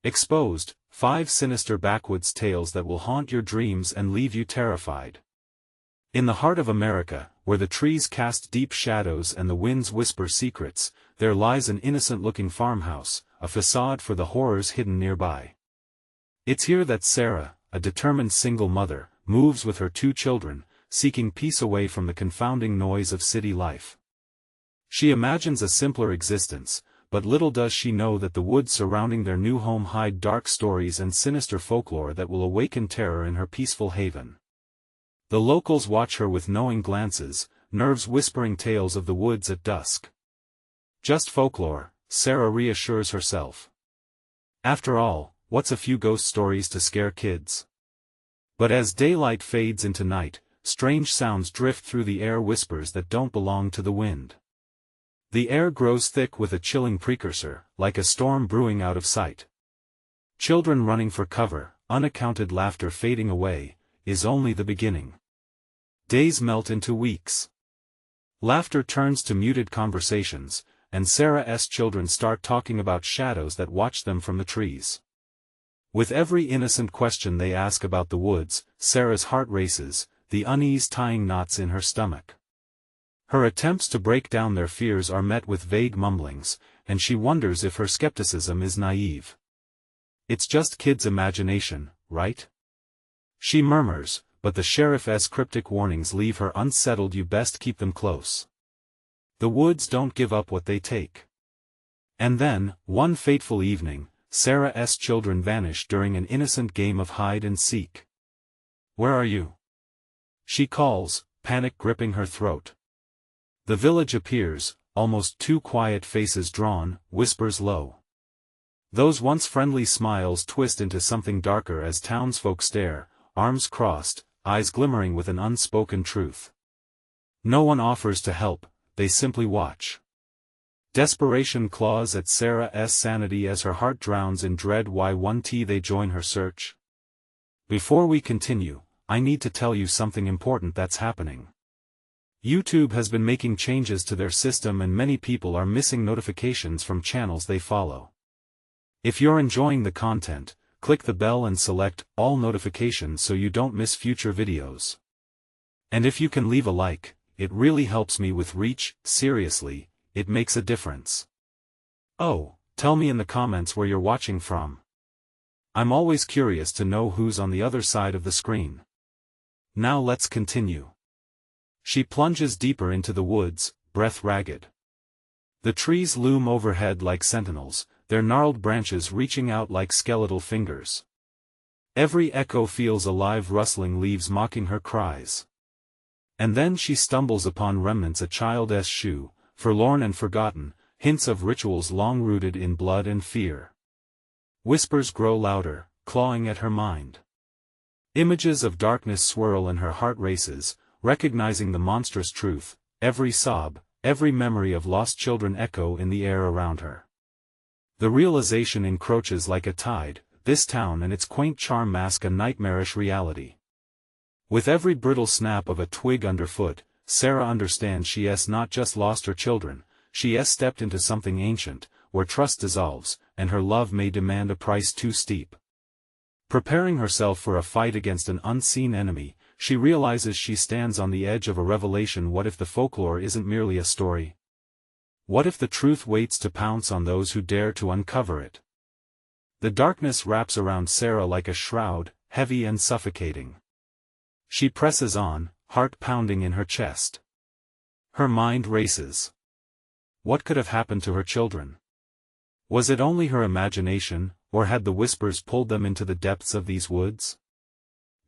Exposed, 5 sinister backwoods tales that will haunt your dreams and leave you terrified. In the heart of America, where the trees cast deep shadows and the winds whisper secrets, there lies an innocent-looking farmhouse, a facade for the horrors hidden nearby. It's here that Sarah, a determined single mother, moves with her 2 children, seeking peace away from the confounding noise of city life. She imagines a simpler existence, but little does she know that the woods surrounding their new home hide dark stories and sinister folklore that will awaken terror in her peaceful haven. The locals watch her with knowing glances, nerves whispering tales of the woods at dusk. Just folklore, Sarah reassures herself. After all, what's a few ghost stories to scare kids? But as daylight fades into night, strange sounds drift through the air, whispers that don't belong to the wind. The air grows thick with a chilling precursor, like a storm brewing out of sight. Children running for cover, unaccounted laughter fading away, is only the beginning. Days melt into weeks. Laughter turns to muted conversations, and Sarah's children start talking about shadows that watch them from the trees. With every innocent question they ask about the woods, Sarah's heart races, the unease tying knots in her stomach. Her attempts to break down their fears are met with vague mumblings, and she wonders if her skepticism is naive. It's just kids' imagination, right? She murmurs, but the sheriff's cryptic warnings leave her unsettled. You best keep them close. The woods don't give up what they take. And then, one fateful evening, Sarah's children vanish during an innocent game of hide and seek. "Where are you?" she calls, panic gripping her throat. The village appears, almost 2 quiet faces drawn, whispers low. Those once friendly smiles twist into something darker as townsfolk stare, arms crossed, eyes glimmering with an unspoken truth. No one offers to help, they simply watch. Desperation claws at Sarah's sanity as her heart drowns in dread. Why won't they join her search? Before we continue, I need to tell you something important that's happening. YouTube has been making changes to their system and many people are missing notifications from channels they follow. If you're enjoying the content, click the bell and select all notifications so you don't miss future videos. And if you can leave a like, it really helps me with reach. Seriously, it makes a difference. Oh, tell me in the comments where you're watching from. I'm always curious to know who's on the other side of the screen. Now let's continue. She plunges deeper into the woods, breath ragged. The trees loom overhead like sentinels, their gnarled branches reaching out like skeletal fingers. Every echo feels alive, rustling leaves mocking her cries. And then she stumbles upon remnants, a child's shoe, forlorn and forgotten, hints of rituals long rooted in blood and fear. Whispers grow louder, clawing at her mind. Images of darkness swirl and her heart races, recognizing the monstrous truth. Every sob, every memory of lost children echo in the air around her. The realization encroaches like a tide, this town and its quaint charm mask a nightmarish reality. With every brittle snap of a twig underfoot, Sarah understands she has not just lost her children, she has stepped into something ancient, where trust dissolves, and her love may demand a price too steep. Preparing herself for a fight against an unseen enemy, she realizes she stands on the edge of a revelation. What if the folklore isn't merely a story? What if the truth waits to pounce on those who dare to uncover it? The darkness wraps around Sarah like a shroud, heavy and suffocating. She presses on, heart pounding in her chest. Her mind races. What could have happened to her children? Was it only her imagination, or had the whispers pulled them into the depths of these woods?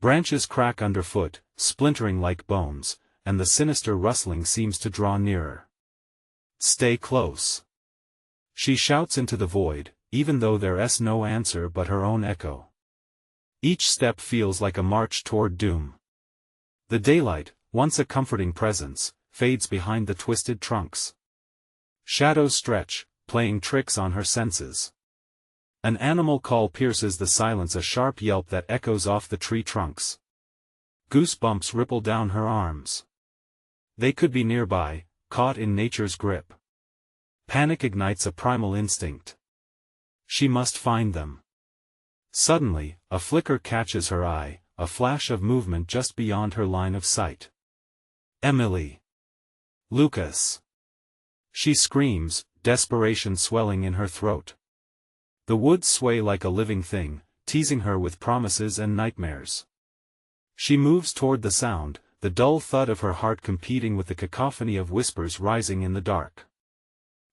Branches crack underfoot, splintering like bones, and the sinister rustling seems to draw nearer. Stay close. She shouts into the void, even though there's no answer but her own echo. Each step feels like a march toward doom. The daylight, once a comforting presence, fades behind the twisted trunks. Shadows stretch, playing tricks on her senses. An animal call pierces the silence, a sharp yelp that echoes off the tree trunks. Goosebumps ripple down her arms. They could be nearby, caught in nature's grip. Panic ignites a primal instinct. She must find them. Suddenly, a flicker catches her eye, a flash of movement just beyond her line of sight. Emily! Lucas! She screams, desperation swelling in her throat. The woods sway like a living thing, teasing her with promises and nightmares. She moves toward the sound, the dull thud of her heart competing with the cacophony of whispers rising in the dark.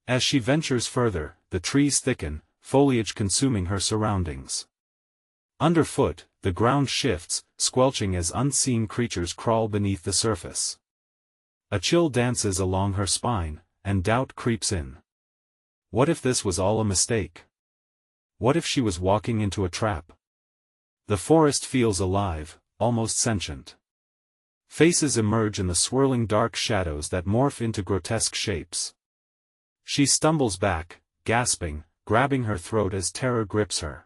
As she ventures further, the trees thicken, foliage consuming her surroundings. Underfoot, the ground shifts, squelching as unseen creatures crawl beneath the surface. A chill dances along her spine, and doubt creeps in. What if this was all a mistake? What if she was walking into a trap? The forest feels alive, almost sentient. Faces emerge in the swirling dark shadows that morph into grotesque shapes. She stumbles back, gasping, grabbing her throat as terror grips her.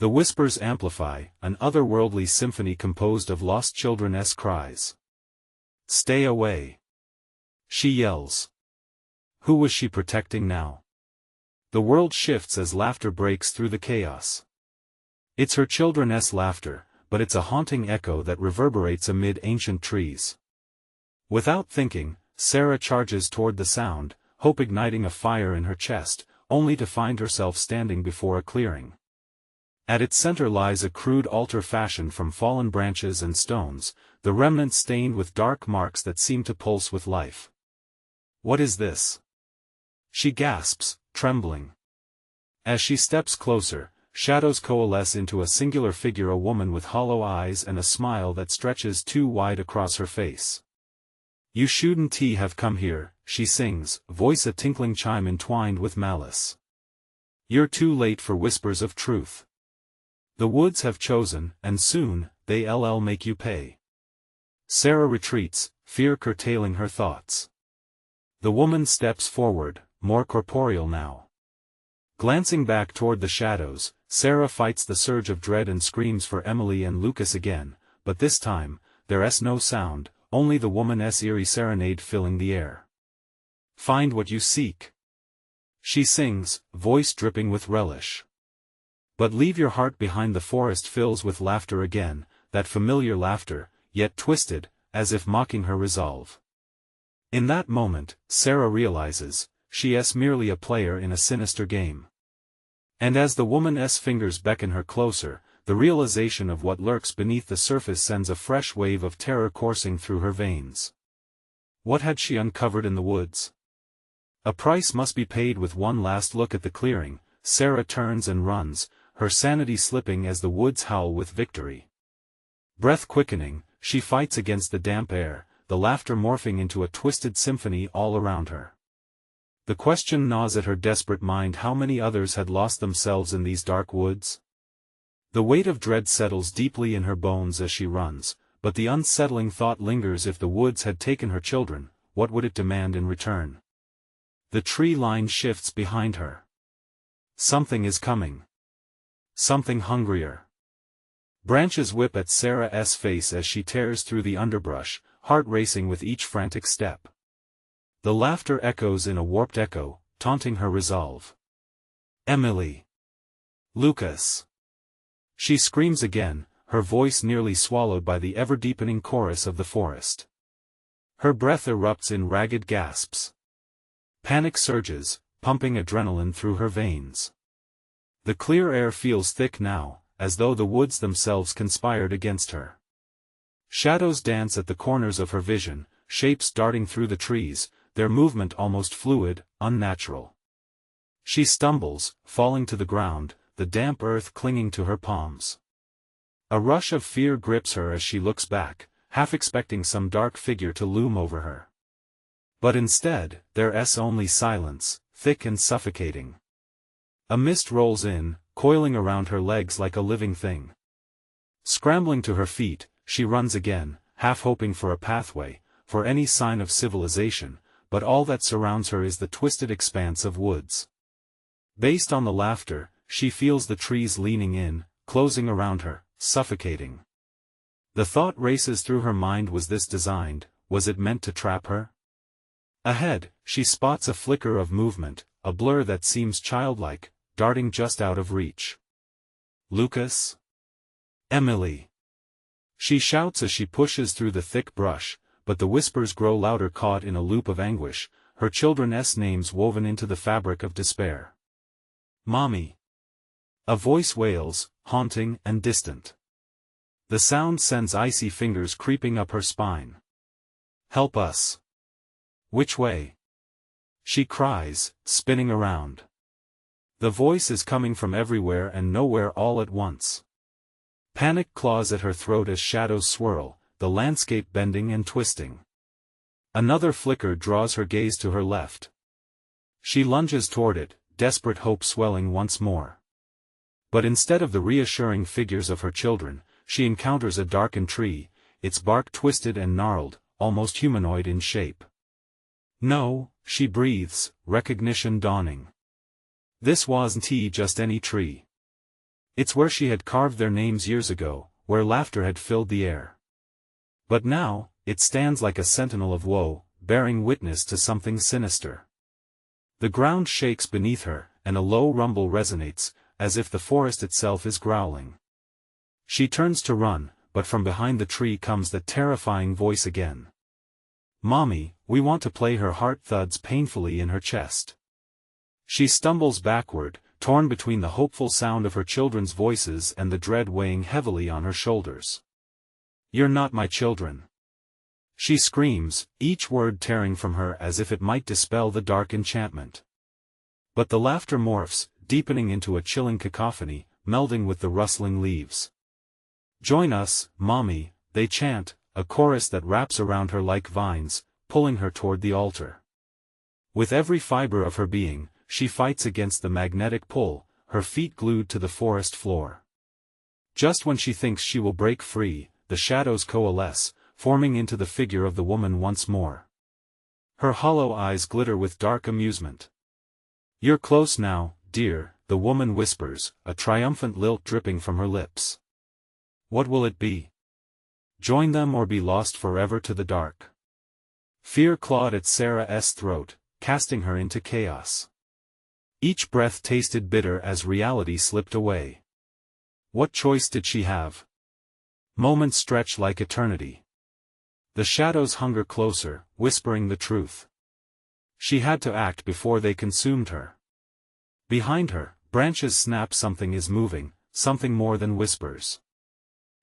The whispers amplify, an otherworldly symphony composed of lost children's cries. Stay away! She yells. Who was she protecting now? The world shifts as laughter breaks through the chaos. It's her children's laughter, but it's a haunting echo that reverberates amid ancient trees. Without thinking, Sarah charges toward the sound, hope igniting a fire in her chest, only to find herself standing before a clearing. At its center lies a crude altar fashioned from fallen branches and stones, the remnants stained with dark marks that seem to pulse with life. What is this? She gasps, trembling. As she steps closer, shadows coalesce into a singular figure, a woman with hollow eyes and a smile that stretches too wide across her face. You shouldn't have come here, she sings, voice a tinkling chime entwined with malice. You're too late for whispers of truth. The woods have chosen, and soon, they'll make you pay. Sarah retreats, fear curtailing her thoughts. The woman steps forward, more corporeal now. Glancing back toward the shadows, Sarah fights the surge of dread and screams for Emily and Lucas again, but this time, there's no sound, only the woman's eerie serenade filling the air. Find what you seek. She sings, voice dripping with relish. But leave your heart behind. The forest fills with laughter again, that familiar laughter, yet twisted, as if mocking her resolve. In that moment, Sarah realizes, she's merely a player in a sinister game. And as the woman's fingers beckon her closer, the realization of what lurks beneath the surface sends a fresh wave of terror coursing through her veins. What had she uncovered in the woods? A price must be paid. With one last look at the clearing, Sarah turns and runs, her sanity slipping as the woods howl with victory. Breath quickening, she fights against the damp air, the laughter morphing into a twisted symphony all around her. The question gnaws at her desperate mind: how many others had lost themselves in these dark woods? The weight of dread settles deeply in her bones as she runs, but the unsettling thought lingers: if the woods had taken her children, what would it demand in return? The tree line shifts behind her. Something is coming. Something hungrier. Branches whip at Sarah's face as she tears through the underbrush, heart racing with each frantic step. The laughter echoes in a warped echo, taunting her resolve. Emily! Lucas! She screams again, her voice nearly swallowed by the ever-deepening chorus of the forest. Her breath erupts in ragged gasps. Panic surges, pumping adrenaline through her veins. The clear air feels thick now, as though the woods themselves conspired against her. Shadows dance at the corners of her vision, shapes darting through the trees, their movement almost fluid, unnatural. She stumbles, falling to the ground, the damp earth clinging to her palms. A rush of fear grips her as she looks back, half expecting some dark figure to loom over her. But instead, there's only silence, thick and suffocating. A mist rolls in, coiling around her legs like a living thing. Scrambling to her feet, she runs again, half hoping for a pathway, for any sign of civilization, but all that surrounds her is the twisted expanse of woods. Based on the laughter, she feels the trees leaning in, closing around her, suffocating. The thought races through her mind: was this designed, was it meant to trap her? Ahead, she spots a flicker of movement, a blur that seems childlike, darting just out of reach. Lucas? Emily. She shouts as she pushes through the thick brush, but the whispers grow louder, caught in a loop of anguish, her children's names woven into the fabric of despair. Mommy. A voice wails, haunting and distant. The sound sends icy fingers creeping up her spine. Help us. Which way? She cries, spinning around. The voice is coming from everywhere and nowhere all at once. Panic claws at her throat as shadows swirl, the landscape bending and twisting. Another flicker draws her gaze to her left. She lunges toward it, desperate hope swelling once more. But instead of the reassuring figures of her children, she encounters a darkened tree, its bark twisted and gnarled, almost humanoid in shape. No, she breathes, recognition dawning. This wasn't just any tree. It's where she had carved their names years ago, where laughter had filled the air. But now, it stands like a sentinel of woe, bearing witness to something sinister. The ground shakes beneath her, and a low rumble resonates, as if the forest itself is growling. She turns to run, but from behind the tree comes that terrifying voice again. Mommy, we want to play. Her heart thuds painfully in her chest. She stumbles backward, torn between the hopeful sound of her children's voices and the dread weighing heavily on her shoulders. You're not my children. She screams, each word tearing from her as if it might dispel the dark enchantment. But the laughter morphs, deepening into a chilling cacophony, melding with the rustling leaves. Join us, Mommy, they chant, a chorus that wraps around her like vines, pulling her toward the altar. With every fiber of her being, she fights against the magnetic pull, her feet glued to the forest floor. Just when she thinks she will break free, the shadows coalesce, forming into the figure of the woman once more. Her hollow eyes glitter with dark amusement. You're close now, dear, the woman whispers, a triumphant lilt dripping from her lips. What will it be? Join them or be lost forever to the dark? Fear clawed at Sarah's throat, casting her into chaos. Each breath tasted bitter as reality slipped away. What choice did she have? Moments stretched like eternity. The shadows hunger closer, whispering the truth. She had to act before they consumed her. Behind her, branches snap. Something is moving, something more than whispers.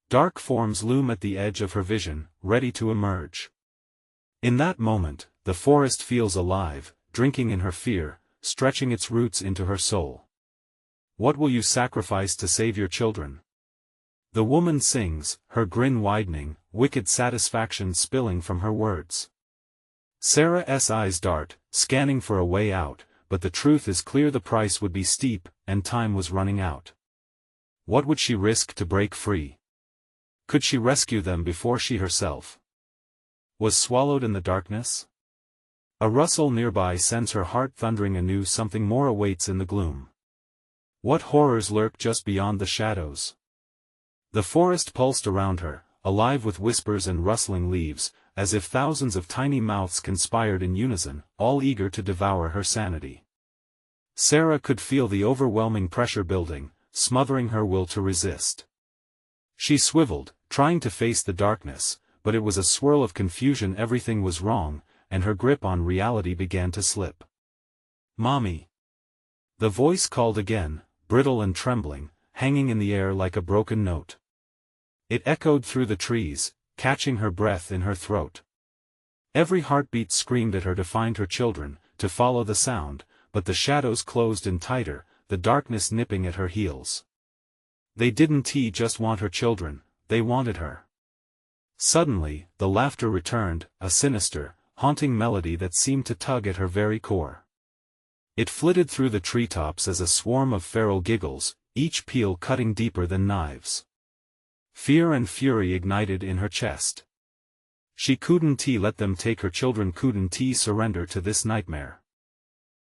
Dark forms loom at the edge of her vision, ready to emerge. In that moment, the forest feels alive, drinking in her fear, stretching its roots into her soul. What will you sacrifice to save your children? The woman sings, her grin widening, wicked satisfaction spilling from her words. Sarah's eyes dart, scanning for a way out, but the truth is clear: the price would be steep, and time was running out. What would she risk to break free? Could she rescue them before she herself was swallowed in the darkness? A rustle nearby sends her heart thundering anew. Something more awaits in the gloom. What horrors lurk just beyond the shadows? The forest pulsed around her, alive with whispers and rustling leaves, as if thousands of tiny mouths conspired in unison, all eager to devour her sanity. Sarah could feel the overwhelming pressure building, smothering her will to resist. She swiveled, trying to face the darkness, but it was a swirl of confusion. Everything was wrong, and her grip on reality began to slip. Mommy. The voice called again, brittle and trembling, hanging in the air like a broken note. It echoed through the trees, catching her breath in her throat. Every heartbeat screamed at her to find her children, to follow the sound, but the shadows closed in tighter, the darkness nipping at her heels. They didn't just want her children, they wanted her. Suddenly, the laughter returned, a sinister, haunting melody that seemed to tug at her very core. It flitted through the treetops as a swarm of feral giggles, each peal cutting deeper than knives. Fear and fury ignited in her chest. She couldn't let them take her children, couldn't surrender to this nightmare.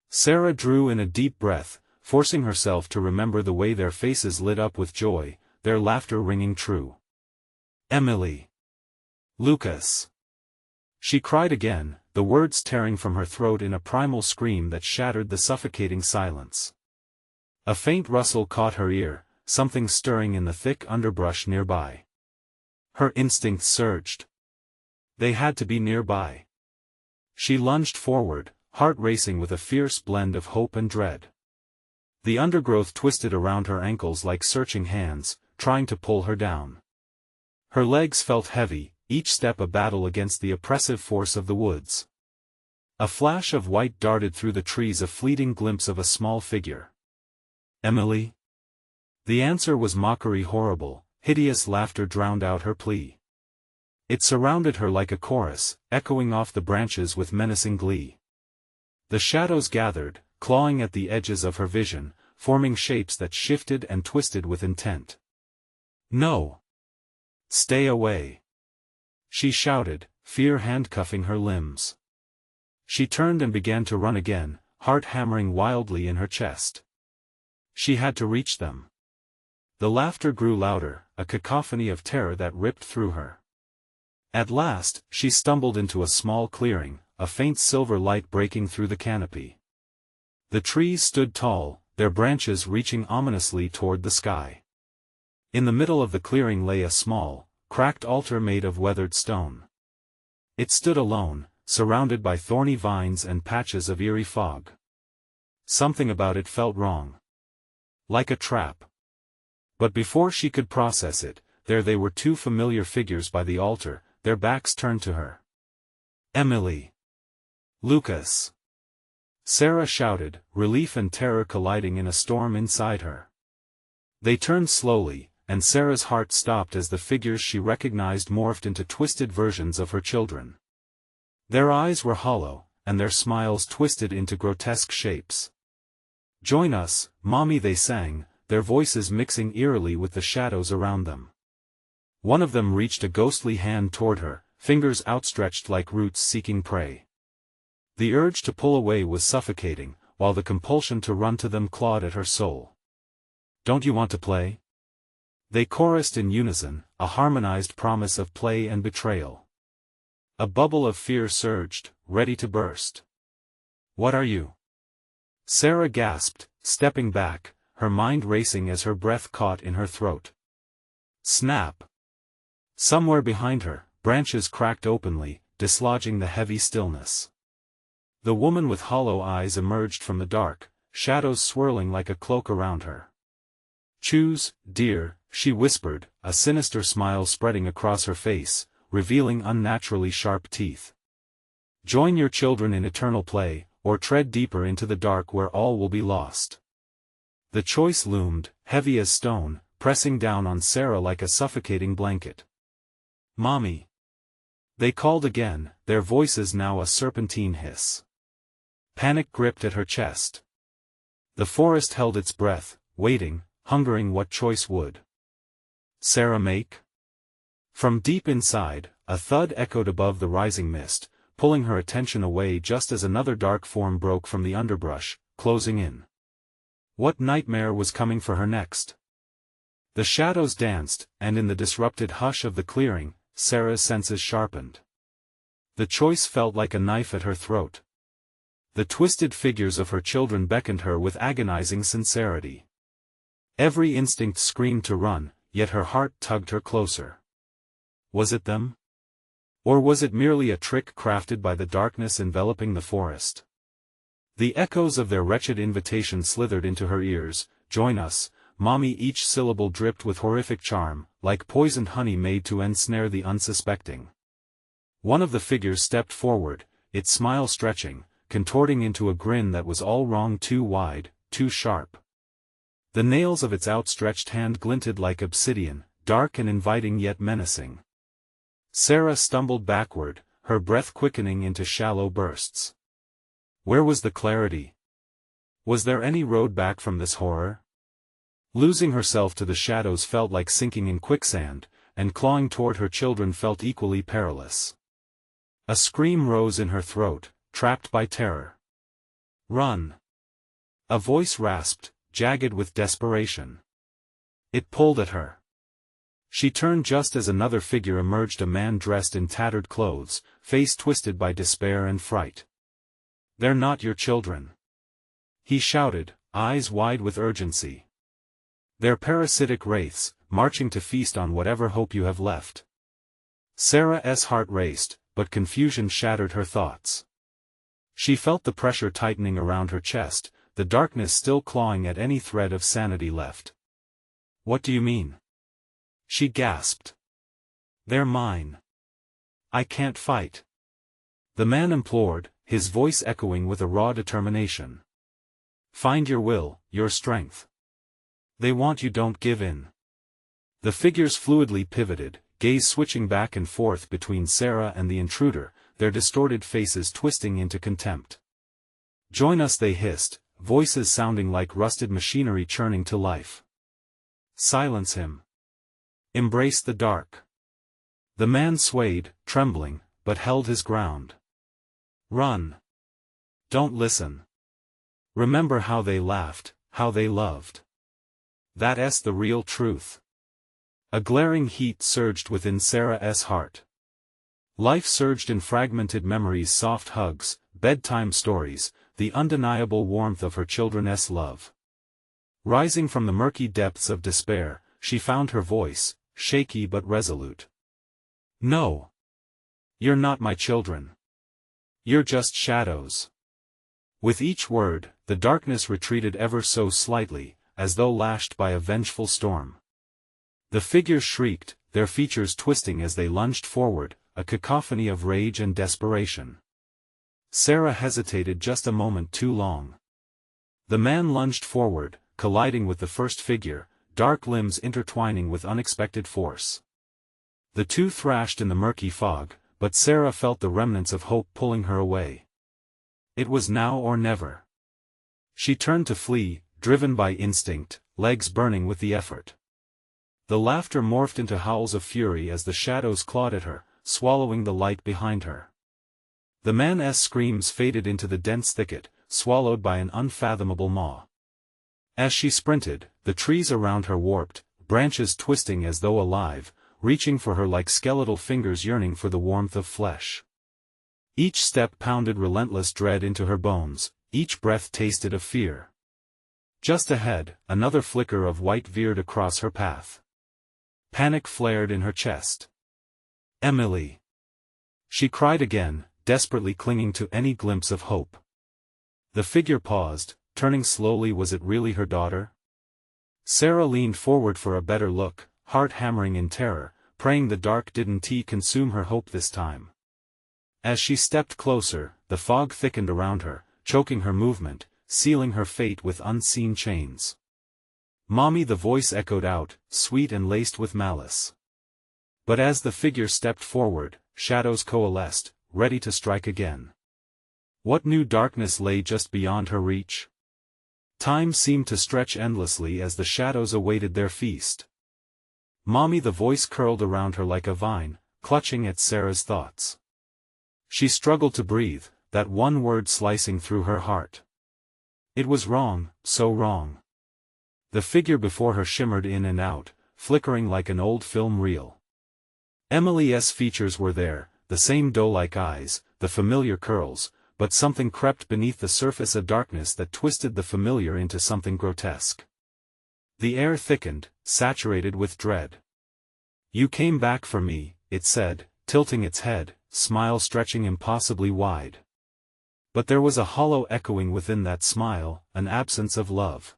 Sarah drew in a deep breath, forcing herself to remember the way their faces lit up with joy, their laughter ringing true. Emily. Lucas. She cried again, the words tearing from her throat in a primal scream that shattered the suffocating silence. A faint rustle caught her ear, something stirring in the thick underbrush nearby. Her instincts surged. They had to be nearby. She lunged forward, heart racing with a fierce blend of hope and dread. The undergrowth twisted around her ankles like searching hands, trying to pull her down. Her legs felt heavy, each step a battle against the oppressive force of the woods. A flash of white darted through the trees, a fleeting glimpse of a small figure. Emily? The answer was mockery, horrible, hideous laughter drowned out her plea. It surrounded her like a chorus, echoing off the branches with menacing glee. The shadows gathered, clawing at the edges of her vision, forming shapes that shifted and twisted with intent. No! Stay away! She shouted, fear handcuffing her limbs. She turned and began to run again, heart hammering wildly in her chest. She had to reach them. The laughter grew louder, a cacophony of terror that ripped through her. At last, she stumbled into a small clearing, a faint silver light breaking through the canopy. The trees stood tall, their branches reaching ominously toward the sky. In the middle of the clearing lay a small, cracked altar made of weathered stone. It stood alone, surrounded by thorny vines and patches of eerie fog. Something about it felt wrong. Like a trap. But before she could process it, there they were, two familiar figures by the altar, their backs turned to her. Emily! Lucas! Sarah shouted, relief and terror colliding in a storm inside her. They turned slowly, and Sarah's heart stopped as the figures she recognized morphed into twisted versions of her children. Their eyes were hollow, and their smiles twisted into grotesque shapes. "Join us, Mommy," they sang, their voices mixing eerily with the shadows around them. One of them reached a ghostly hand toward her, fingers outstretched like roots seeking prey. The urge to pull away was suffocating, while the compulsion to run to them clawed at her soul. "Don't you want to play?" They chorused in unison, a harmonized promise of play and betrayal. A bubble of fear surged, ready to burst. "What are you?" Sarah gasped, stepping back, her mind racing as her breath caught in her throat. Snap! Somewhere behind her, branches cracked openly, dislodging the heavy stillness. The woman with hollow eyes emerged from the dark, shadows swirling like a cloak around her. "Choose, dear," she whispered, a sinister smile spreading across her face, revealing unnaturally sharp teeth. "Join your children in eternal play, or tread deeper into the dark where all will be lost." The choice loomed, heavy as stone, pressing down on Sarah like a suffocating blanket. "Mommy!" They called again, their voices now a serpentine hiss. Panic gripped at her chest. The forest held its breath, waiting, hungering what choice would Sarah make? From deep inside, a thud echoed above the rising mist, pulling her attention away just as another dark form broke from the underbrush, closing in. What nightmare was coming for her next? The shadows danced, and in the disrupted hush of the clearing, Sarah's senses sharpened. The choice felt like a knife at her throat. The twisted figures of her children beckoned her with agonizing sincerity. Every instinct screamed to run, yet her heart tugged her closer. Was it them? Or was it merely a trick crafted by the darkness enveloping the forest? The echoes of their wretched invitation slithered into her ears, "Join us, Mommy," each syllable dripped with horrific charm, like poisoned honey made to ensnare the unsuspecting. One of the figures stepped forward, its smile stretching, contorting into a grin that was all wrong, too wide, too sharp. The nails of its outstretched hand glinted like obsidian, dark and inviting yet menacing. Sarah stumbled backward, her breath quickening into shallow bursts. Where was the clarity? Was there any road back from this horror? Losing herself to the shadows felt like sinking in quicksand, and clawing toward her children felt equally perilous. A scream rose in her throat, trapped by terror. "Run!" A voice rasped, jagged with desperation. It pulled at her. She turned just as another figure emerged, a man dressed in tattered clothes, face twisted by despair and fright. "They're not your children," he shouted, eyes wide with urgency. They're parasitic wraiths, marching to feast on whatever hope you have left. Sarah's heart raced, but confusion shattered her thoughts. She felt the pressure tightening around her chest, the darkness still clawing at any thread of sanity left. "What do you mean?" she gasped. "They're mine. I can't fight." The man implored, his voice echoing with a raw determination. "Find your will, your strength. They want you, don't give in." The figures fluidly pivoted, gaze switching back and forth between Sarah and the intruder, their distorted faces twisting into contempt. "Join us," they hissed, voices sounding like rusted machinery churning to life. "Silence him. Embrace the dark." The man swayed, trembling, but held his ground. "Run. Don't listen. Remember how they laughed, how they loved. That's the real truth." A glaring heat surged within Sarah's heart. Life surged in fragmented memories, soft hugs, bedtime stories, the undeniable warmth of her children's love. Rising from the murky depths of despair, she found her voice, shaky but resolute. "No. You're not my children. You're just shadows." With each word, the darkness retreated ever so slightly, as though lashed by a vengeful storm. The figures shrieked, their features twisting as they lunged forward, a cacophony of rage and desperation. Sarah hesitated just a moment too long. The man lunged forward, colliding with the first figure, dark limbs intertwining with unexpected force. The two thrashed in the murky fog, but Sarah felt the remnants of hope pulling her away. It was now or never. She turned to flee, driven by instinct, legs burning with the effort. The laughter morphed into howls of fury as the shadows clawed at her, swallowing the light behind her. The man's screams faded into the dense thicket, swallowed by an unfathomable maw. As she sprinted, the trees around her warped, branches twisting as though alive, reaching for her like skeletal fingers yearning for the warmth of flesh. Each step pounded relentless dread into her bones, each breath tasted of fear. Just ahead, another flicker of white veered across her path. Panic flared in her chest. "Emily!" she cried again, desperately clinging to any glimpse of hope. The figure paused, turning slowly. Was it really her daughter? Sarah leaned forward for a better look, heart hammering in terror, praying the dark didn't consume her hope this time. As she stepped closer, the fog thickened around her, choking her movement, sealing her fate with unseen chains. "Mommy," the voice echoed out, sweet and laced with malice. But as the figure stepped forward, shadows coalesced, ready to strike again. What new darkness lay just beyond her reach? Time seemed to stretch endlessly as the shadows awaited their feast. "Mommy," the voice curled around her like a vine, clutching at Sarah's thoughts. She struggled to breathe, that one word slicing through her heart. It was wrong, so wrong. The figure before her shimmered in and out, flickering like an old film reel. Emily's features were there, the same doe-like eyes, the familiar curls, but something crept beneath the surface of darkness that twisted the familiar into something grotesque. The air thickened, saturated with dread. "You came back for me," it said, tilting its head, smile stretching impossibly wide. But there was a hollow echoing within that smile, an absence of love.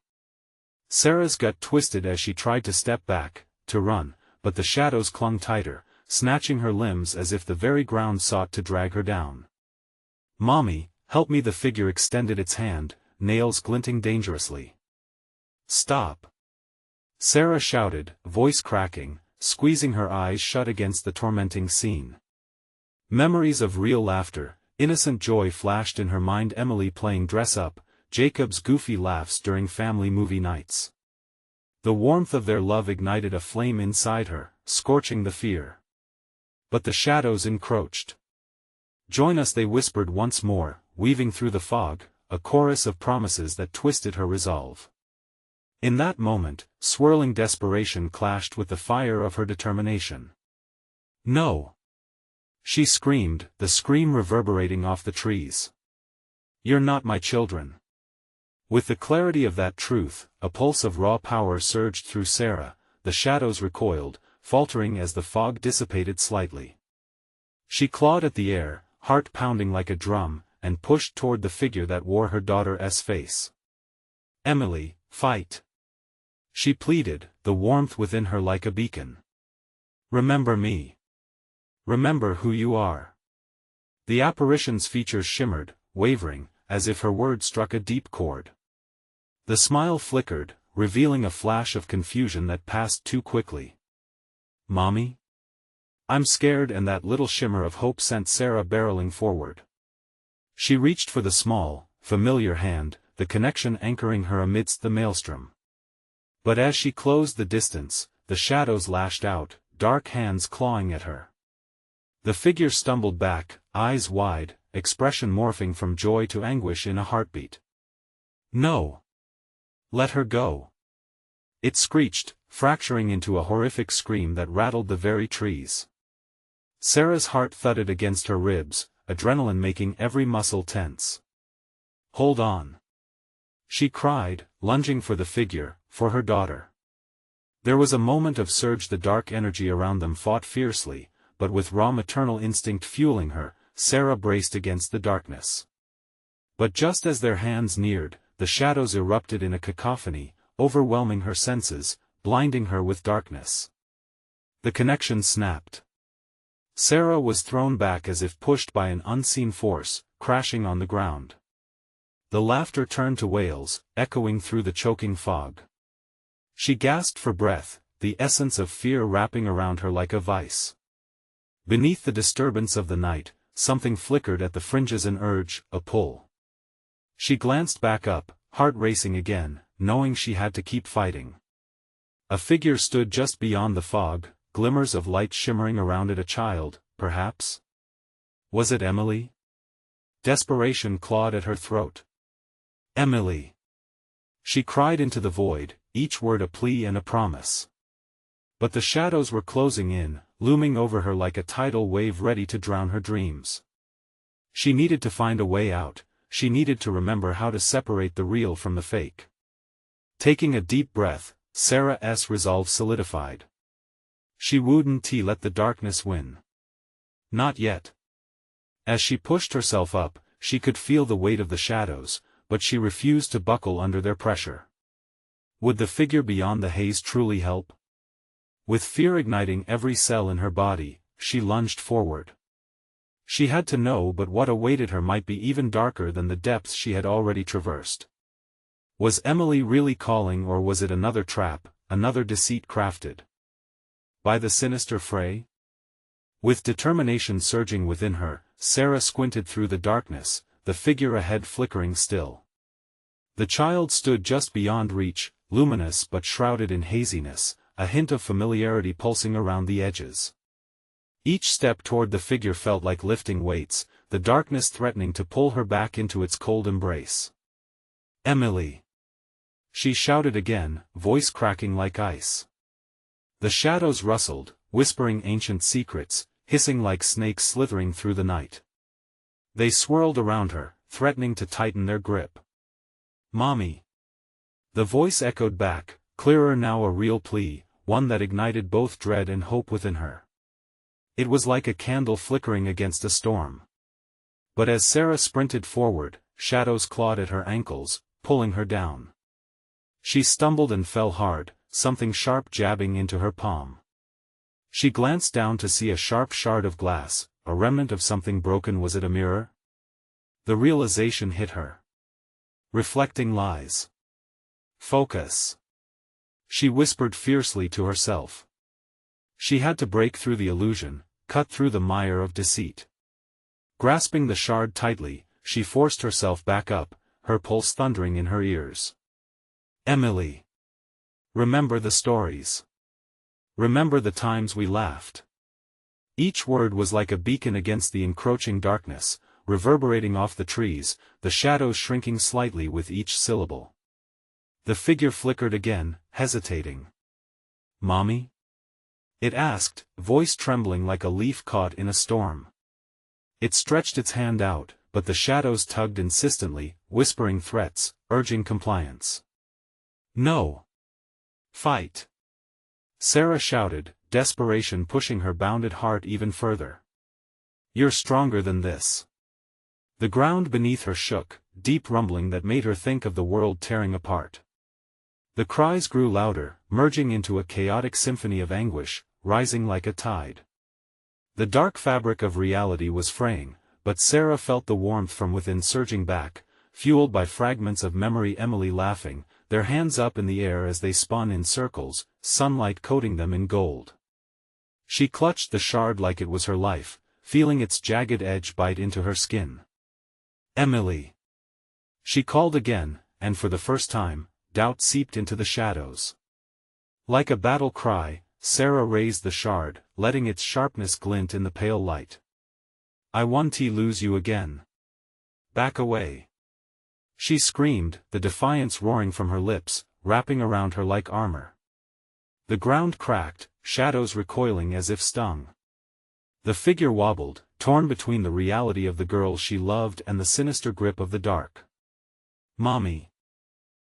Sarah's gut twisted as she tried to step back, to run, but the shadows clung tighter, snatching her limbs as if the very ground sought to drag her down. "Mommy, help me!" The figure extended its hand, nails glinting dangerously. "Stop!" Sarah shouted, voice cracking, squeezing her eyes shut against the tormenting scene. Memories of real laughter, innocent joy flashed in her mind. Emily playing dress-up, Jacob's goofy laughs during family movie nights. The warmth of their love ignited a flame inside her, scorching the fear. But the shadows encroached. "Join us," they whispered once more, weaving through the fog, a chorus of promises that twisted her resolve. In that moment, swirling desperation clashed with the fire of her determination. "No!" she screamed, the scream reverberating off the trees. "You're not my children. With the clarity of that truth, a pulse of raw power surged through Sarah. The shadows recoiled, faltering as the fog dissipated slightly. She clawed at the air, heart pounding like a drum, and pushed toward the figure that wore her daughter's face. "Emily, fight!" she pleaded, the warmth within her like a beacon. "Remember me. Remember who you are." The apparition's features shimmered, wavering, as if her words struck a deep chord. The smile flickered, revealing a flash of confusion that passed too quickly. "Mommy? I'm scared," and that little shimmer of hope sent Sarah barreling forward. She reached for the small, familiar hand, the connection anchoring her amidst the maelstrom. But as she closed the distance, the shadows lashed out, dark hands clawing at her. The figure stumbled back, eyes wide, expression morphing from joy to anguish in a heartbeat. "No! Let her go!" it screeched, fracturing into a horrific scream that rattled the very trees. Sarah's heart thudded against her ribs, adrenaline making every muscle tense. "Hold on!" she cried, lunging for the figure, for her daughter. There was a moment of surge. The dark energy around them fought fiercely, but with raw maternal instinct fueling her, Sarah braced against the darkness. But just as their hands neared, the shadows erupted in a cacophony, overwhelming her senses, blinding her with darkness. The connection snapped. Sarah was thrown back as if pushed by an unseen force, crashing on the ground. The laughter turned to wails, echoing through the choking fog. She gasped for breath, the essence of fear wrapping around her like a vice. Beneath the disturbance of the night, something flickered at the fringes, an urge, a pull. She glanced back up, heart racing again, knowing she had to keep fighting. A figure stood just beyond the fog, glimmers of light shimmering around it. A child, perhaps? Was it Emily? Desperation clawed at her throat. "Emily!" she cried into the void, each word a plea and a promise. But the shadows were closing in, looming over her like a tidal wave ready to drown her dreams. She needed to find a way out, she needed to remember how to separate the real from the fake. Taking a deep breath, Sarah's resolve solidified. She wouldn't let the darkness win. Not yet. As she pushed herself up, she could feel the weight of the shadows, but she refused to buckle under their pressure. Would the figure beyond the haze truly help? With fear igniting every cell in her body, she lunged forward. She had to know, but what awaited her might be even darker than the depths she had already traversed. Was Emily really calling, or was it another trap, another deceit crafted by the sinister fray? With determination surging within her, Sarah squinted through the darkness, the figure ahead flickering still. The child stood just beyond reach, luminous but shrouded in haziness, a hint of familiarity pulsing around the edges. Each step toward the figure felt like lifting weights, the darkness threatening to pull her back into its cold embrace. "Emily!" she shouted again, voice cracking like ice. The shadows rustled, whispering ancient secrets, hissing like snakes slithering through the night. They swirled around her, threatening to tighten their grip. "Mommy!" the voice echoed back, clearer now, a real plea, one that ignited both dread and hope within her. It was like a candle flickering against a storm. But as Sarah sprinted forward, shadows clawed at her ankles, pulling her down. She stumbled and fell hard, something sharp jabbing into her palm. She glanced down to see a sharp shard of glass, a remnant of something broken. Was it a mirror? The realization hit her. Reflecting lies. "Focus!" she whispered fiercely to herself. She had to break through the illusion, cut through the mire of deceit. Grasping the shard tightly, she forced herself back up, her pulse thundering in her ears. "Emily! Remember the stories. Remember the times we laughed." Each word was like a beacon against the encroaching darkness, reverberating off the trees, the shadows shrinking slightly with each syllable. The figure flickered again, hesitating. "Mommy?" it asked, voice trembling like a leaf caught in a storm. It stretched its hand out, but the shadows tugged insistently, whispering threats, urging compliance. "No! Fight!" Sarah shouted, desperation pushing her bounded heart even further. "You're stronger than this." The ground beneath her shook, deep rumbling that made her think of the world tearing apart. The cries grew louder, merging into a chaotic symphony of anguish, rising like a tide. The dark fabric of reality was fraying, but Sarah felt the warmth from within surging back, fueled by fragments of memory. Emily laughing, their hands up in the air as they spun in circles, sunlight coating them in gold. She clutched the shard like it was her life, feeling its jagged edge bite into her skin. "Emily!" She called again, and for the first time, doubt seeped into the shadows. Like a battle cry, Sarah raised the shard, letting its sharpness glint in the pale light. "I won't lose you again. Back away!" She screamed, the defiance roaring from her lips, wrapping around her like armor. The ground cracked, shadows recoiling as if stung. The figure wobbled, torn between the reality of the girl she loved and the sinister grip of the dark. "Mommy!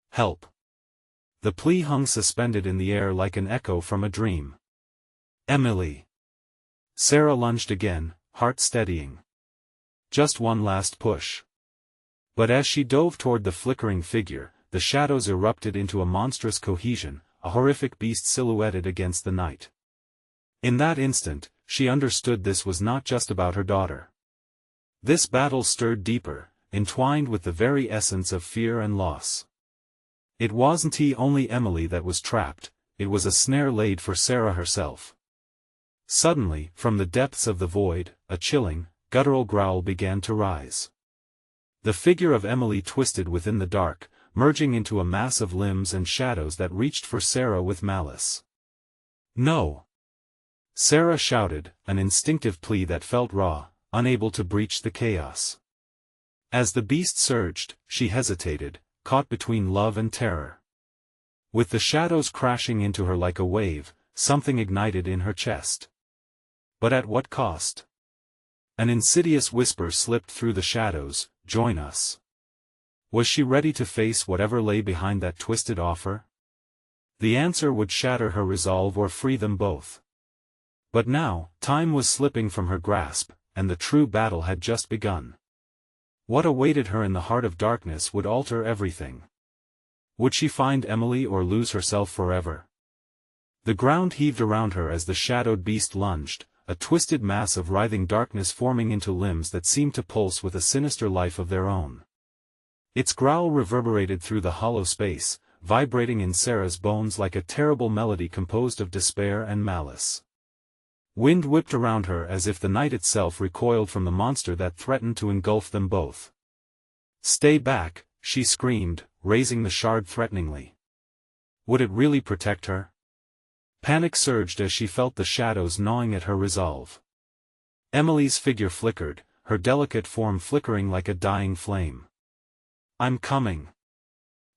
Help!" The plea hung suspended in the air like an echo from a dream. "Emily!" Sarah lunged again, heart steadying. Just one last push. But as she dove toward the flickering figure, the shadows erupted into a monstrous cohesion, a horrific beast silhouetted against the night. In that instant, she understood this was not just about her daughter. This battle stirred deeper, entwined with the very essence of fear and loss. It wasn't only Emily that was trapped, it was a snare laid for Sarah herself. Suddenly, from the depths of the void, a chilling, guttural growl began to rise. The figure of Emily twisted within the dark, merging into a mass of limbs and shadows that reached for Sarah with malice. "No!" Sarah shouted, an instinctive plea that felt raw, unable to breach the chaos. As the beast surged, she hesitated, caught between love and terror. With the shadows crashing into her like a wave, something ignited in her chest. But at what cost? An insidious whisper slipped through the shadows, "Join us." Was she ready to face whatever lay behind that twisted offer? The answer would shatter her resolve or free them both. But now, time was slipping from her grasp, and the true battle had just begun. What awaited her in the heart of darkness would alter everything. Would she find Emily or lose herself forever? The ground heaved around her as the shadowed beast lunged, a twisted mass of writhing darkness forming into limbs that seemed to pulse with a sinister life of their own. Its growl reverberated through the hollow space, vibrating in Sarah's bones like a terrible melody composed of despair and malice. Wind whipped around her as if the night itself recoiled from the monster that threatened to engulf them both. "Stay back," she screamed, raising the shard threateningly. Would it really protect her? Panic surged as she felt the shadows gnawing at her resolve. Emily's figure flickered, her delicate form flickering like a dying flame. "I'm coming."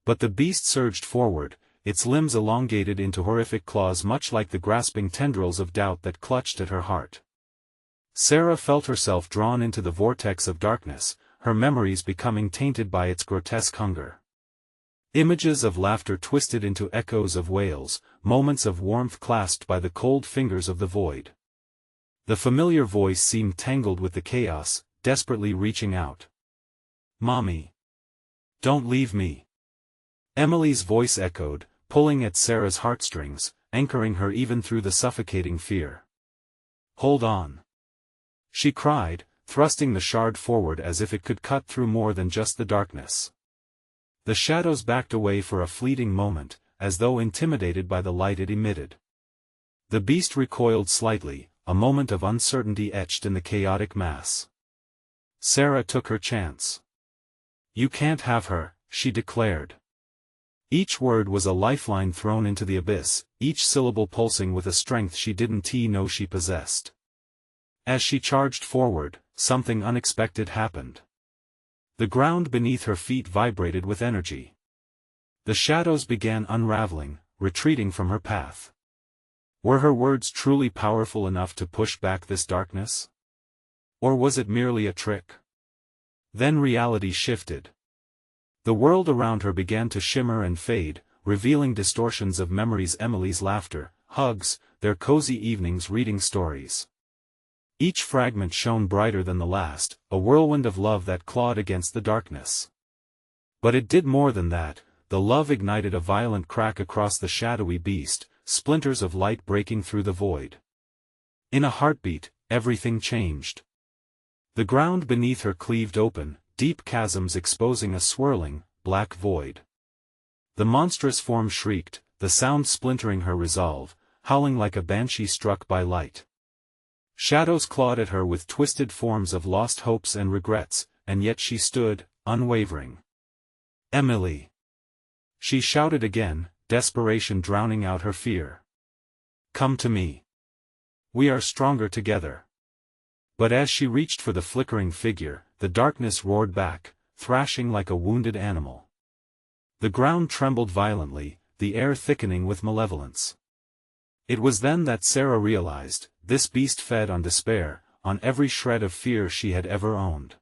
But the beast surged forward, its limbs elongated into horrific claws much like the grasping tendrils of doubt that clutched at her heart. Sarah felt herself drawn into the vortex of darkness, her memories becoming tainted by its grotesque hunger. Images of laughter twisted into echoes of wails, moments of warmth clasped by the cold fingers of the void. The familiar voice seemed tangled with the chaos, desperately reaching out. "Mommy! Don't leave me!" Emily's voice echoed, pulling at Sarah's heartstrings, anchoring her even through the suffocating fear. "Hold on!" she cried, thrusting the shard forward as if it could cut through more than just the darkness. The shadows backed away for a fleeting moment, as though intimidated by the light it emitted. The beast recoiled slightly, a moment of uncertainty etched in the chaotic mass. Sarah took her chance. "You can't have her," she declared. Each word was a lifeline thrown into the abyss, each syllable pulsing with a strength she didn't know she possessed. As she charged forward, something unexpected happened. The ground beneath her feet vibrated with energy. The shadows began unraveling, retreating from her path. Were her words truly powerful enough to push back this darkness? Or was it merely a trick? Then reality shifted. The world around her began to shimmer and fade, revealing distortions of memories: Emily's laughter, hugs, their cozy evenings reading stories. Each fragment shone brighter than the last, a whirlwind of love that clawed against the darkness. But it did more than that. The love ignited a violent crack across the shadowy beast, splinters of light breaking through the void. In a heartbeat, everything changed. The ground beneath her cleaved open, deep chasms exposing a swirling, black void. The monstrous form shrieked, the sound splintering her resolve, howling like a banshee struck by light. Shadows clawed at her with twisted forms of lost hopes and regrets, and yet she stood, unwavering. "Emily!" She shouted again, desperation drowning out her fear. "Come to me. We are stronger together." But as she reached for the flickering figure, the darkness roared back, thrashing like a wounded animal. The ground trembled violently, the air thickening with malevolence. It was then that Sarah realized, this beast fed on despair, on every shred of fear she had ever owned.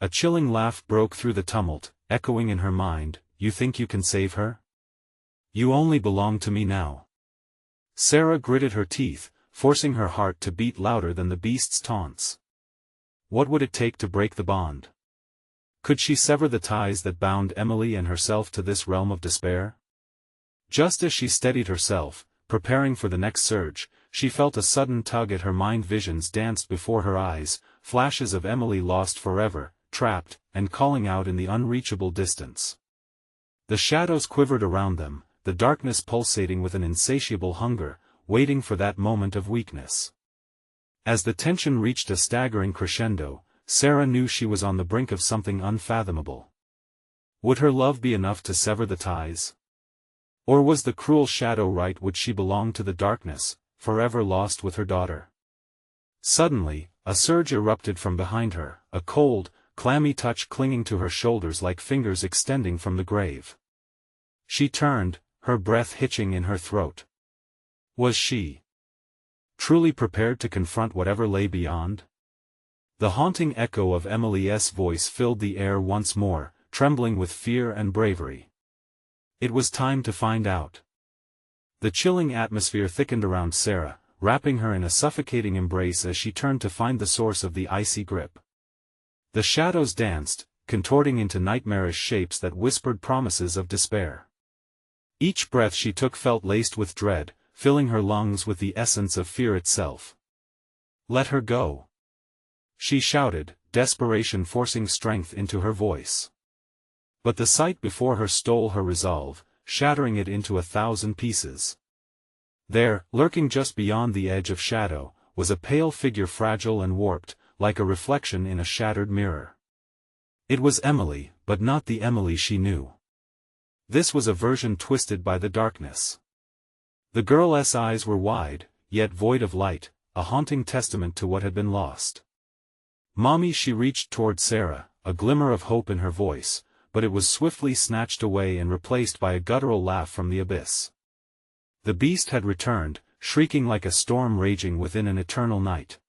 A chilling laugh broke through the tumult, echoing in her mind, "You think you can save her? You only belong to me now." Sarah gritted her teeth, forcing her heart to beat louder than the beast's taunts. What would it take to break the bond? Could she sever the ties that bound Emily and herself to this realm of despair? Just as she steadied herself, preparing for the next surge, she felt a sudden tug at her mind. Visions danced before her eyes, flashes of Emily lost forever, trapped, and calling out in the unreachable distance. The shadows quivered around them, the darkness pulsating with an insatiable hunger, waiting for that moment of weakness. As the tension reached a staggering crescendo, Sarah knew she was on the brink of something unfathomable. Would her love be enough to sever the ties? Or was the cruel shadow right? Would she belong to the darkness, forever lost with her daughter? Suddenly, a surge erupted from behind her, a cold, clammy touch clinging to her shoulders like fingers extending from the grave. She turned, her breath hitching in her throat. Was she truly prepared to confront whatever lay beyond? The haunting echo of Emily's voice filled the air once more, trembling with fear and bravery. It was time to find out. The chilling atmosphere thickened around Sarah, wrapping her in a suffocating embrace as she turned to find the source of the icy grip. The shadows danced, contorting into nightmarish shapes that whispered promises of despair. Each breath she took felt laced with dread, filling her lungs with the essence of fear itself. "Let her go!" she shouted, desperation forcing strength into her voice. But the sight before her stole her resolve, shattering it into 1,000 pieces. There, lurking just beyond the edge of shadow, was a pale figure, fragile and warped, like a reflection in a shattered mirror. It was Emily, but not the Emily she knew. This was a version twisted by the darkness. The girl's eyes were wide, yet void of light, a haunting testament to what had been lost. "Mommy!" She reached toward Sarah, a glimmer of hope in her voice, but it was swiftly snatched away and replaced by a guttural laugh from the abyss. The beast had returned, shrieking like a storm raging within an eternal night.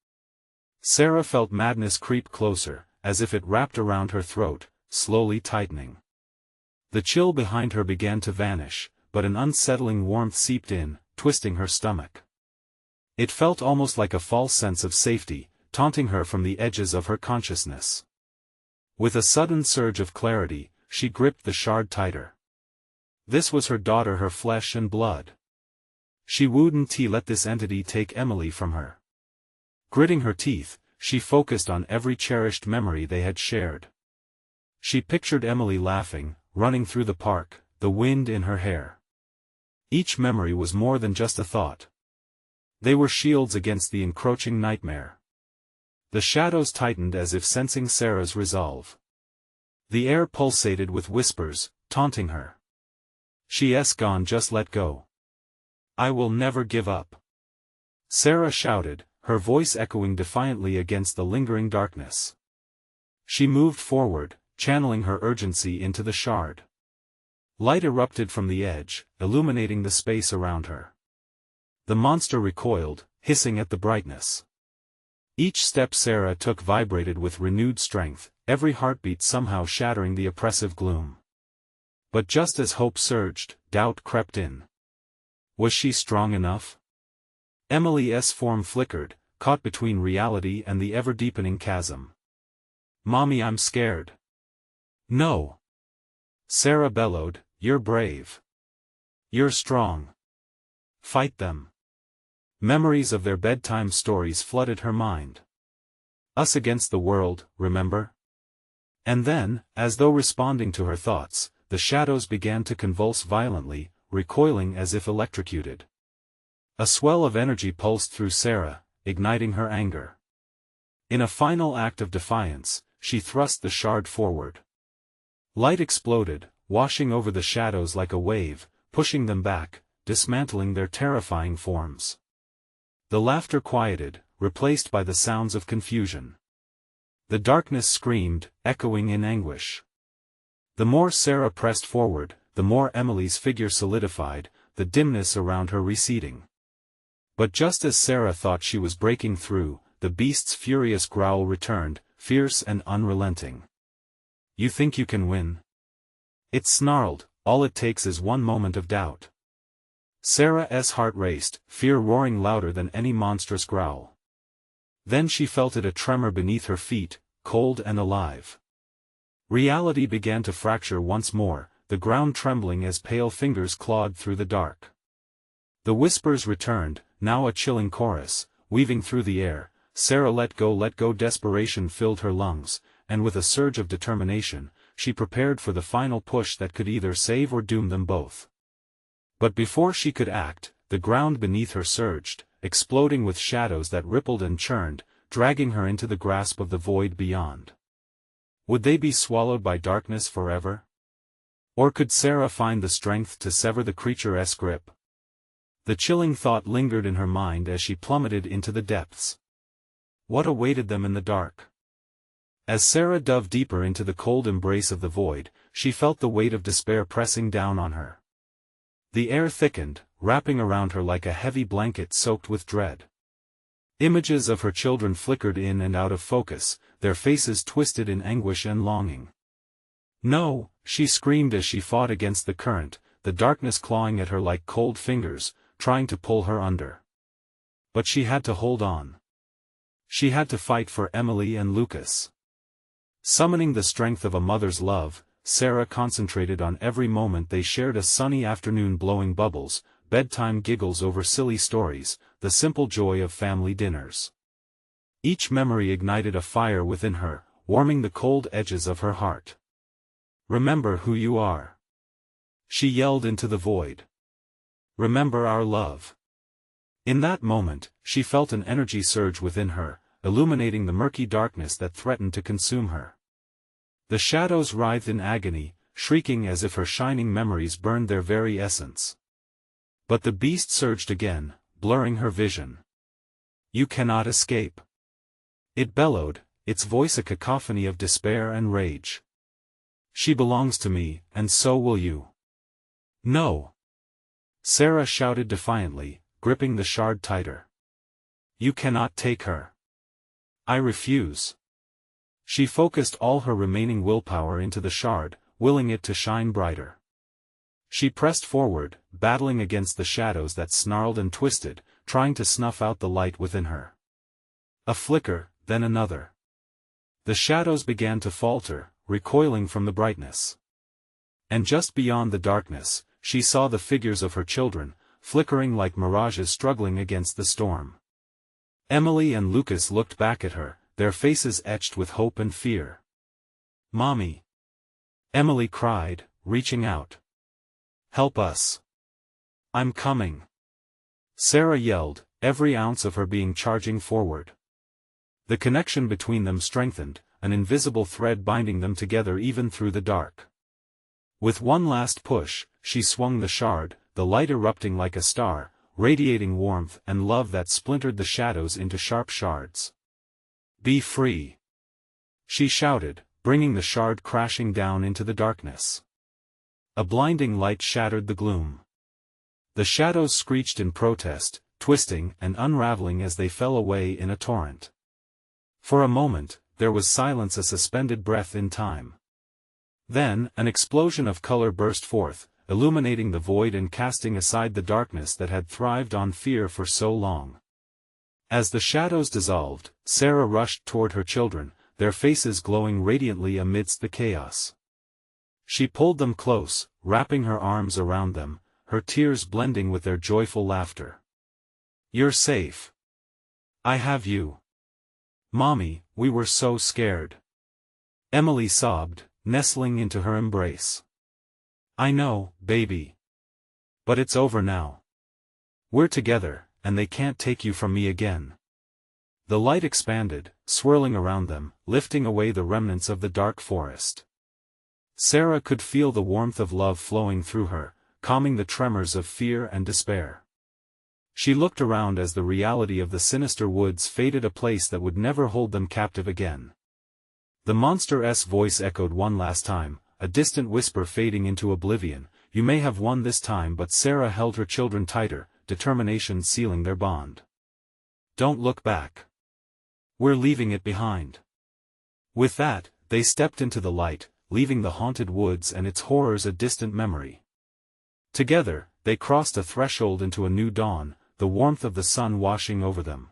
Sarah felt madness creep closer, as if it wrapped around her throat, slowly tightening. The chill behind her began to vanish, but an unsettling warmth seeped in, twisting her stomach. It felt almost like a false sense of safety, taunting her from the edges of her consciousness. With a sudden surge of clarity, she gripped the shard tighter. This was her daughter, her flesh and blood. She wouldn't let this entity take Emily from her. Gritting her teeth, she focused on every cherished memory they had shared. She pictured Emily laughing, running through the park, the wind in her hair. Each memory was more than just a thought. They were shields against the encroaching nightmare. The shadows tightened as if sensing Sarah's resolve. The air pulsated with whispers, taunting her. "She's gone, just let go. I will never give up," Sarah shouted, her voice echoing defiantly against the lingering darkness. She moved forward, channeling her urgency into the shard. Light erupted from the edge, illuminating the space around her. The monster recoiled, hissing at the brightness. Each step Sarah took vibrated with renewed strength, every heartbeat somehow shattering the oppressive gloom. But just as hope surged, doubt crept in. Was she strong enough? Emily's form flickered, caught between reality and the ever-deepening chasm. "Mommy, I'm scared." "No." Sarah bellowed, "You're brave. You're strong. Fight them." Memories of their bedtime stories flooded her mind. Us against the world, remember? And then, as though responding to her thoughts, the shadows began to convulse violently, recoiling as if electrocuted. A swell of energy pulsed through Sarah, igniting her anger. In a final act of defiance, she thrust the shard forward. Light exploded, washing over the shadows like a wave, pushing them back, dismantling their terrifying forms. The laughter quieted, replaced by the sounds of confusion. The darkness screamed, echoing in anguish. The more Sarah pressed forward, the more Emily's figure solidified, the dimness around her receding. But just as Sarah thought she was breaking through, the beast's furious growl returned, fierce and unrelenting. "You think you can win?" It snarled, "All it takes is one moment of doubt." Sarah's heart raced, fear roaring louder than any monstrous growl. Then she felt it a tremor beneath her feet, cold and alive. Reality began to fracture once more, the ground trembling as pale fingers clawed through the dark. The whispers returned, now a chilling chorus, weaving through the air. Sarah let go, desperation filled her lungs, and with a surge of determination, she prepared for the final push that could either save or doom them both. But before she could act, the ground beneath her surged, exploding with shadows that rippled and churned, dragging her into the grasp of the void beyond. Would they be swallowed by darkness forever? Or could Sarah find the strength to sever the creature's grip? The chilling thought lingered in her mind as she plummeted into the depths. What awaited them in the dark? As Sarah dove deeper into the cold embrace of the void, she felt the weight of despair pressing down on her. The air thickened, wrapping around her like a heavy blanket soaked with dread. Images of her children flickered in and out of focus, their faces twisted in anguish and longing. "No," she screamed as she fought against the current, the darkness clawing at her like cold fingers, trying to pull her under. But she had to hold on. She had to fight for Emily and Lucas. Summoning the strength of a mother's love, Sarah concentrated on every moment they shared, a sunny afternoon blowing bubbles, bedtime giggles over silly stories, the simple joy of family dinners. Each memory ignited a fire within her, warming the cold edges of her heart. "Remember who you are," she yelled into the void. "Remember our love." In that moment, she felt an energy surge within her, illuminating the murky darkness that threatened to consume her. The shadows writhed in agony, shrieking as if her shining memories burned their very essence. But the beast surged again, blurring her vision. "You cannot escape," it bellowed, its voice a cacophony of despair and rage. "She belongs to me, and so will you." "No!" Sarah shouted defiantly, gripping the shard tighter. "You cannot take her. I refuse." She focused all her remaining willpower into the shard, willing it to shine brighter. She pressed forward, battling against the shadows that snarled and twisted, trying to snuff out the light within her. A flicker, then another. The shadows began to falter, recoiling from the brightness. And just beyond the darkness, she saw the figures of her children, flickering like mirages struggling against the storm. Emily and Lucas looked back at her, their faces etched with hope and fear. "Mommy!" Emily cried, reaching out. "Help us! I'm coming!" Sarah yelled, every ounce of her being charging forward. The connection between them strengthened, an invisible thread binding them together even through the dark. With one last push, she swung the shard, the light erupting like a star, radiating warmth and love that splintered the shadows into sharp shards. "Be free!" she shouted, bringing the shard crashing down into the darkness. A blinding light shattered the gloom. The shadows screeched in protest, twisting and unraveling as they fell away in a torrent. For a moment, there was silence, a suspended breath in time. Then, an explosion of color burst forth, illuminating the void and casting aside the darkness that had thrived on fear for so long. As the shadows dissolved, Sarah rushed toward her children, their faces glowing radiantly amidst the chaos. She pulled them close, wrapping her arms around them, her tears blending with their joyful laughter. "You're safe. I have you. Mommy, we were so scared." Emily sobbed, nestling into her embrace. "I know, baby. But it's over now. We're together, and they can't take you from me again." The light expanded, swirling around them, lifting away the remnants of the dark forest. Sarah could feel the warmth of love flowing through her, calming the tremors of fear and despair. She looked around as the reality of the sinister woods faded, a place that would never hold them captive again. The monster's voice echoed one last time, a distant whisper fading into oblivion. "You may have won this time," but Sarah held her children tighter, determination sealing their bond. "Don't look back. We're leaving it behind." With that, they stepped into the light, leaving the haunted woods and its horrors a distant memory. Together, they crossed a threshold into a new dawn, the warmth of the sun washing over them.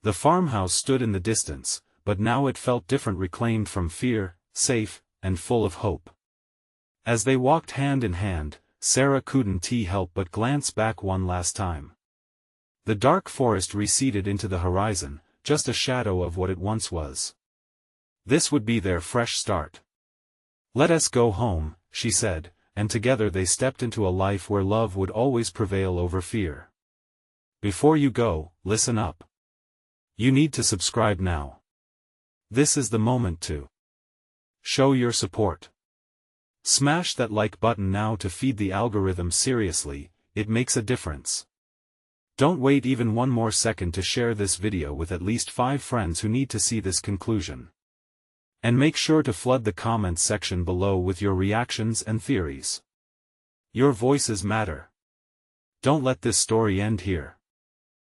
The farmhouse stood in the distance, but now it felt different, reclaimed from fear, safe, and full of hope. As they walked hand in hand, Sarah couldn't help but glance back one last time. The dark forest receded into the horizon, just a shadow of what it once was. This would be their fresh start. "Let us go home," she said, and together they stepped into a life where love would always prevail over fear. Before you go, listen up. You need to subscribe now. This is the moment to show your support. Smash that like button now to feed the algorithm. Seriously, it makes a difference. Don't wait even one more second to share this video with at least 5 friends who need to see this conclusion. And make sure to flood the comments section below with your reactions and theories. Your voices matter. Don't let this story end here.